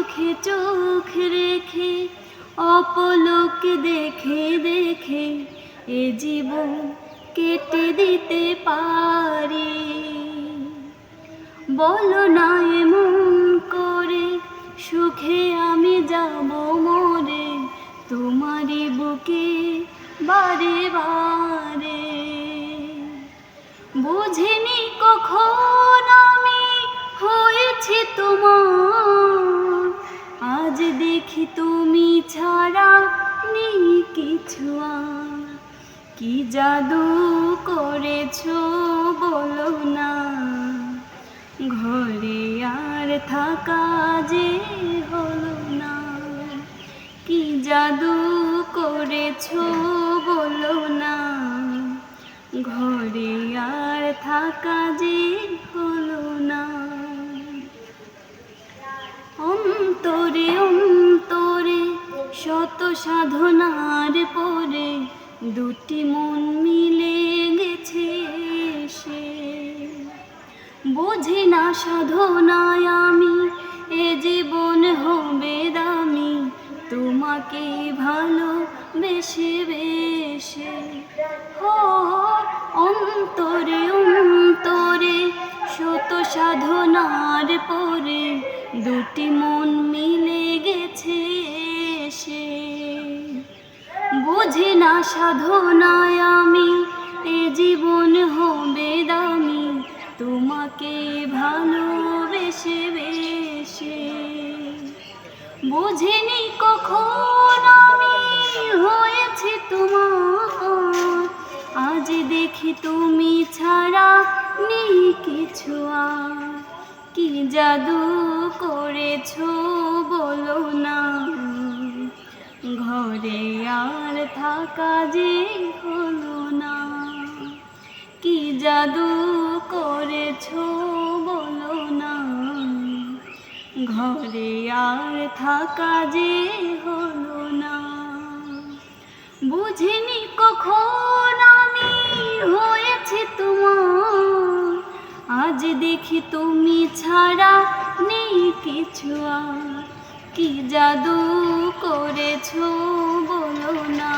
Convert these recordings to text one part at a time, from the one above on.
চোখে চোখ রেখে অপলক দেখে দেখে এ জীবন কেটে দিতে পারি। বলো না এমন করে সুখে আমি যাব মরে তোমারই বুকে বারে বারে। বুঝিনি কখন আমি হয়েছি তোমার, আজ দেখি তুমি ছাড়া নেই কিছু আর। কি জাদু করেছো বলো না, ঘরে আর থাকা যে হলো না। কি জাদু করেছো বলো না, ঘরে আর থাকা যে হলো না। অন্তরে অন্তরে শত সাধনার পরে দুটি মন মিলে গেছে সে। বুঝি না সাধনায় আমি এ জীবন হবে দামি তোমাকে ভালো বেশে বেশে। অন্তরে অন্তরে শত সাধনার পরে দুটি মন মিলে গেছে সে। বুঝি না সাধনায় আমি এ জীবন হবে দামি তোমাকে ভালোবেসে বেশে। বুঝিনি কখন আমি হয়েছি তোমার, আজ দেখি তুমি ছাড়া নেই কিছু আর। কি জাদু করেছো বলো না, ঘরে আর থাকা যে হলো না। কি জাদু করেছো বলো না, ঘরে আর থাকা যে হলো না। বুঝিনি কখন আমি হয়েছি তোমার, আজ দেখি তুমি ছাড়া নেই কিছু আর। কি জাদু করেছো বলো না,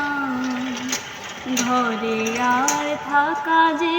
ঘরে আর থাকা যে